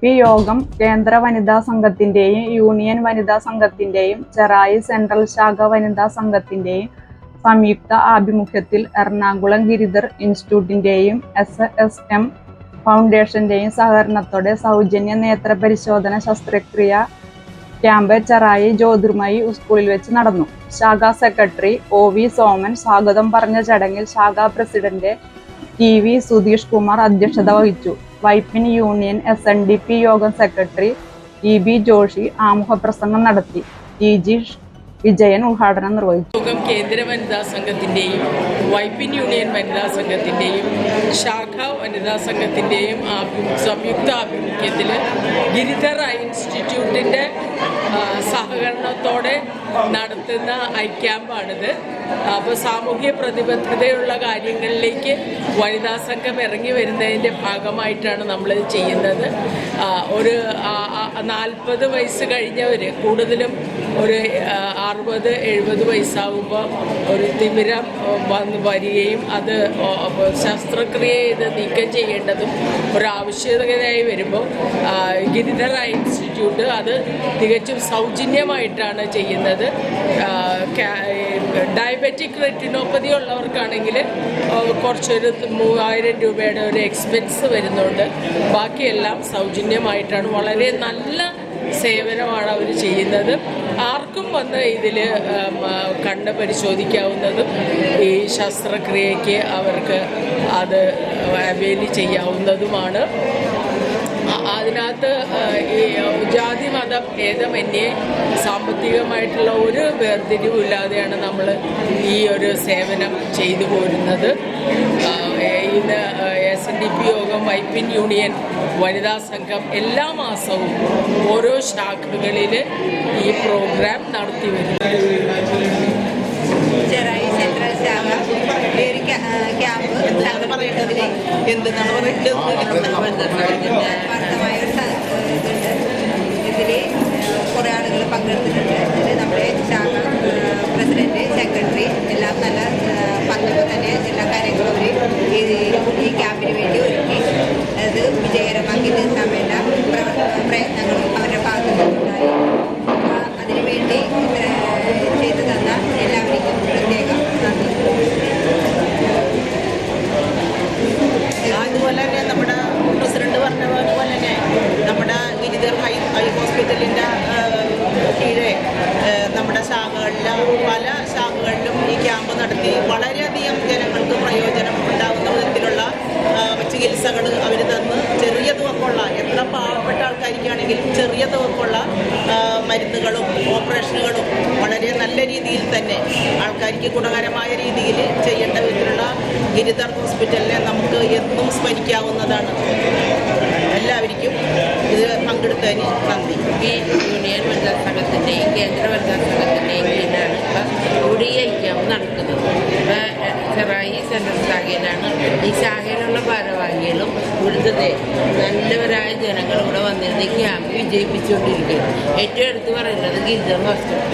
P യോഗം കേന്ദ്ര വനിതാ സംഘത്തിന്റെയും യൂണിയൻ വനിതാ സംഘത്തിന്റെയും ചെറായി സെൻട്രൽ ശാഖ വനിതാ സംഘത്തിന്റെയും സംയുക്ത ആഭിമുഖ്യത്തിൽ എറണാകുളം ഗിരിധർ ഇൻസ്റ്റിറ്റ്യൂട്ടിന്റെയും SSM ഫൗണ്ടേഷന്റെയും സഹകരണത്തോടെ സൗജന്യ നേത്ര പരിശോധന ശസ്ത്രക്രിയ ക്യാമ്പ് ചെറായി ജ്യോതിർമയി സ്കൂളിൽ വെച്ച് നടന്നു. ശാഖാ സെക്രട്ടറി OV സോമൻ സ്വാഗതം പറഞ്ഞ ചടങ്ങിൽ ശാഖാ പ്രസിഡന്റ് TV സുധീഷ് കുമാർ അധ്യക്ഷത വഹിച്ചു. വൈപ്പിൻ യൂണിയൻ SNDP യോഗം സെക്രട്ടറി EB ജോഷി ആമുഖപ്രസംഗം നടത്തി. TG വിജയൻ ഉദ്ഘാടനം നിർവഹിച്ചു. കേന്ദ്ര വനിതാ സംഘത്തിൻ്റെയും വൈപ്പിൻ യൂണിയൻ വനിതാ സംഘത്തിൻ്റെയും ശാഖ വനിതാ സംഘത്തിൻ്റെയും സംയുക്ത ആഭിമുഖ്യത്തിൽ ഗിരിധർ ഇൻസ്റ്റിറ്റ്യൂട്ടിൻ്റെ സഹകരണത്തോടെ നടത്തുന്ന ക്യാമ്പാണിത്. അപ്പോൾ സാമൂഹ്യ പ്രതിബദ്ധതയുള്ള കാര്യങ്ങളിലേക്ക് വനിതാ സംഘം ഇറങ്ങി വരുന്നതിൻ്റെ ഭാഗമായിട്ടാണ് നമ്മൾ ചെയ്യുന്നത്. ഒരു 40 വയസ്സ് കഴിഞ്ഞവർ, കൂടുതലും ഒരു 60-70 വയസ്സാകുമ്പോൾ ഒരു തിമിരം വരികയും അത് ശസ്ത്രക്രിയ ചെയ്ത് നീക്കം ചെയ്യേണ്ടതും ഒരാവശ്യകതയായി വരുമ്പോൾ ഗിരിധർ ഇൻസ്റ്റിറ്റ്യൂട്ട് അത് തികച്ചും സൗജന്യമായിട്ടാണ് ചെയ്യുന്നത്. ഡയബറ്റിക് റെറ്റിനോപ്പതി ഉള്ളവർക്കാണെങ്കിൽ കുറച്ചൊരു 3000 രൂപയുടെ ഒരു എക്സ്പെൻസ് വരുന്നുണ്ട്. ബാക്കിയെല്ലാം സൗജന്യമായിട്ടാണ്. വളരെ നല്ല സേവനമാണ് അവർ ചെയ്യുന്നത്. ആർക്കും വന്ന് ഇതിൽ കണ്ണ് പരിശോധിക്കാവുന്നതും ഈ ശസ്ത്രക്രിയയ്ക്ക് അവർക്ക് അത് അവൈൽ ചെയ്യാവുന്നതുമാണ്. അതിനകത്ത് ഈ ജാതി മതം ഭേദമന്യേ സാമ്പത്തികമായിട്ടുള്ള ഒരു വേർതിരിവില്ലാതെയാണ് നമ്മൾ ഈ ഒരു സേവനം ചെയ്തു പോരുന്നത്. ഇന്ന് SNDP യോഗം വൈപ്പിൻ യൂണിയൻ വനിതാ സംഘം എല്ലാ മാസവും ഓരോ ശാഖകളിൽ ഈ പ്രോഗ്രാം നടത്തി വരുന്നു. ചെറായി സെൻട്രൽ ശാഖ ക്യാമ്പ് ഇതിൽ കുറേ ആളുകൾ പങ്കെടുത്തിട്ടുണ്ട്. ഇതിൽ നമ്മുടെ ശാഖ പ്രസിഡന്റ്, സെക്രട്ടറി എല്ലാം നല്ല പങ്കെടുപ്പ് തന്നെ എല്ലാ കാര്യങ്ങളും അവർ ഈ ക്യാമ്പിന് വേണ്ടി ഒരുക്കി അത് വിജയകരമാക്കി തീർക്കാൻ വേണ്ട പ്രയത്നങ്ങളും അവരുടെ ഭാഗത്തുനിന്നുണ്ടായി. അതിനുവേണ്ടി ചെയ്തു തന്ന എല്ലാവർക്കും പ്രത്യേകം നന്ദി. അതുപോലെ തന്നെ നമ്മുടെ പ്രസിഡന്റ് പറഞ്ഞ പോലെ തന്നെ നമ്മുടെ ഗിരിധർ ഹൈ ഹോസ്പിറ്റലിൻ്റെ കീഴെ നമ്മുടെ പല ശാഖകളിലും ഈ ക്യാമ്പ് നടത്തി വളരെയധികം ജനങ്ങൾക്ക് പ്രയോജനം ഉണ്ടാകുന്ന വിധത്തിലുള്ള ചികിത്സകൾ അവർ തന്ന് ചെറിയ തുകക്കുള്ള, എത്ര പാവപ്പെട്ട ആൾക്കാർക്കാണെങ്കിലും ചെറിയ തുകക്കുള്ള മരുന്നുകളും ഓപ്പറേഷനുകളും വളരെ നല്ല രീതിയിൽ തന്നെ ആൾക്കാർക്ക് ഗുണകരമായ രീതിയിൽ ചെയ്യേണ്ട വിധത്തിലുള്ള ഗിരിധർ ഹോസ്പിറ്റലിനെ നമുക്ക് എന്നും സ്മരിക്കാവുന്നതാണ്. എല്ലാവർക്കും ഇത് പങ്കെടുത്തതിന് നന്ദി. ഈ യൂണിയൻ വനിതാ സംഘത്തിൻ്റെയും കേന്ദ്ര വനിതാ സംഘത്തിൻ്റെയും കീഴിലാണ് ഇപ്പോൾ ഈ ക്യാമ്പ് നടക്കുന്നത്. ചെറായി സെൻട്രൽ ശാഖയിലാണ്. ഈ ശാഖയിലുള്ള ഭാരവാഹികളും ഇവിടുത്തെ നല്ലവരായ ജനങ്ങൾ ഇവിടെ വന്നിരുന്ന ഈ ക്യാമ്പ് വിജയിപ്പിച്ചുകൊണ്ടിരിക്കുകയാണ്. ഏറ്റവും എടുത്ത് പറയുന്നത് ഗിരിധർ ഹോസ്പിറ്റൽ.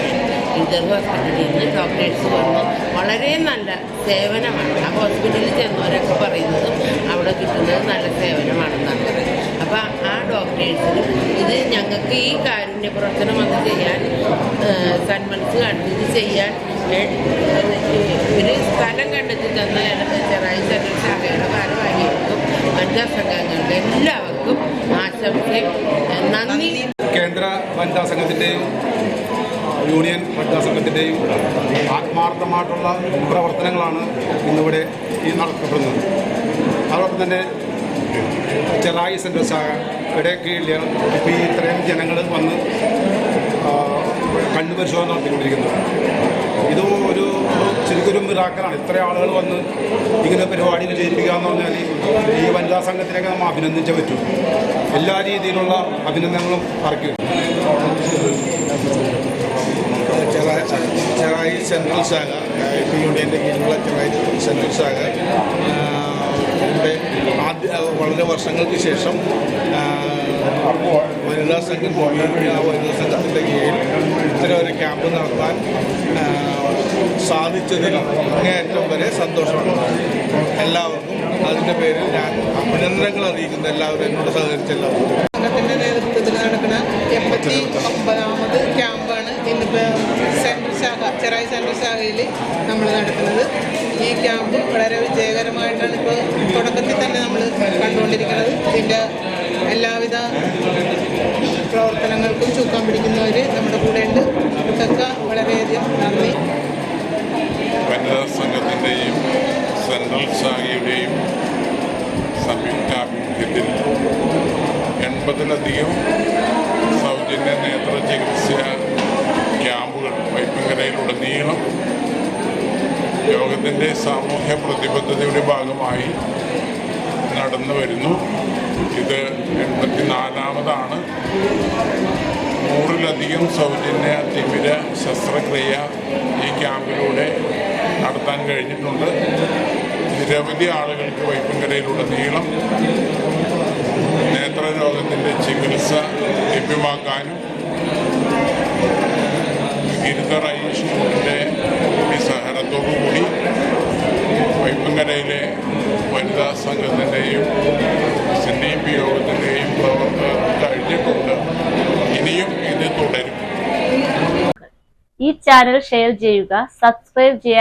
ഗിരിധർ ഹോസ്പിറ്റലിൽ നിന്ന് ഡോക്ടേഴ്സ് വന്ന് വളരെ നല്ല സേവനമാണ്. ആ ഹോസ്പിറ്റലിൽ ചെന്നവരൊക്കെ പറയുന്നത് അവിടെ കിട്ടുന്നത് നല്ല സേവനമാണെന്നാണ് പറയുന്നത്. അപ്പോൾ ആ ഡോക്ടേഴ്സിന് ഇത് ഞങ്ങൾക്ക് ഈ കാരുണ്യ പ്രവർത്തനം വന്ന് ചെയ്യാൻ സന്മനസ് കാണിച്ച് ചെയ്യാൻ ഒരു സ്ഥലം കണ്ടെത്തി തന്ന ചെറായി സെൻട്രൽ ശാഖയുടെ ഭാരവാഹികൾക്കും വനിതാ സംഘങ്ങളുടെ എല്ലാവർക്കും ആശംസയും നന്ദി. കേന്ദ്ര വനിതാ സംഘത്തിൻ്റെയും യൂണിയൻ വനിതാ സംഘത്തിൻ്റെയും ആത്മാർത്ഥമായിട്ടുള്ള പ്രവർത്തനങ്ങളാണ് ഇന്നിവിടെ ഈ നടത്തപ്പെടുന്നത്. അതോടൊപ്പം തന്നെ ചെറായി സെൻട്രൽ ശാഖയുടെ കീഴിലാണ് ഇപ്പോൾ ഈ ഇത്രയും ജനങ്ങൾ വന്ന് കണ്ണു പരിശോധന നടത്തിക്കൊണ്ടിരിക്കുന്നത്. ഇത് ശരിക്കൊരു മിറാക്കലാണ്. ഇത്ര ആളുകൾ വന്ന് ഇങ്ങനെ പരിപാടി വിജയിപ്പിക്കുക എന്ന് പറഞ്ഞാൽ ഈ വനിതാ സംഘത്തിനൊക്കെ നമ്മൾ അഭിനന്ദിച്ചേ പറ്റും. എല്ലാ രീതിയിലുള്ള അഭിനന്ദനങ്ങളും അർഹിക്കും. ചെറായി സെൻട്രൽ ശാഖ, യൂണിയൻ്റെ കീഴിലുള്ള ചെറായി സെൻട്രൽ ശാഖ വളരെ വർഷങ്ങൾക്ക് ശേഷം വനിതാ സംഘം വനിതാ സംഘത്തിൻ്റെ കീഴിൽ ഇത്തരം ഒരു ക്യാമ്പ് നടത്താൻ സാധിച്ചതിൽ അങ്ങേയറ്റം വരെ സന്തോഷമുണ്ട്. എല്ലാവർക്കും അതിൻ്റെ പേരിൽ ഞാൻ അഭിനന്ദനങ്ങൾ അറിയിക്കുന്നു. എല്ലാവരും എന്നോട് സഹകരിച്ച എല്ലാവർക്കും. എല്ലാവിധ പ്രവർത്തനങ്ങൾക്കും ചുക്കാൻ പിടിക്കുന്നവർ നമ്മുടെ കൂടെയുണ്ട്. അവർക്കൊക്കെ വളരെയധികം നന്ദി. വനിതാ സംഘത്തിൻ്റെയും സെൻട്രൽ ശാഖയുടെയും സംയുക്താഭിമുഖ്യത്തിൽ 80-ലധികം സൗജന്യ നേത്ര ചികിത്സ ക്യാമ്പുകൾ വൈപ്പിങ്കരയിലുടനീളം യോഗത്തിൻ്റെ സാമൂഹ്യ പ്രതിബദ്ധതയുടെ ഭാഗമായി നടന്നു വരുന്നു. ഇത് 84-ാമതാണ്. 100-ലധികം സൗജന്യ തിമിര ശസ്ത്രക്രിയ ഈ ക്യാമ്പിലൂടെ നടത്താൻ കഴിഞ്ഞിട്ടുണ്ട്. നിരവധി ആളുകൾക്ക് വൈപ്പിങ്കരയിലുടനീളം നേത്രരോഗത്തിൻ്റെ ചികിത്സ ലഭ്യമാക്കാനും ഗിരിധർ ഐ ഇൻസ്റ്റിറ്റ്യൂട്ടിൻ്റെ സഹകരണത്തോടുകൂടി വൈപ്പിങ്കരയിലെ വനിതാ സംഘത്തിൻ്റെയും CNP യോഗത്തിൻ്റെയും പ്രവർത്തനം കഴിഞ്ഞിട്ടുണ്ട്. ഇനിയും ഇത് തുടരും. ഈ ചാനൽ ഷെയർ ചെയ്യുക, സബ്സ്ക്രൈബ് ചെയ്യുക.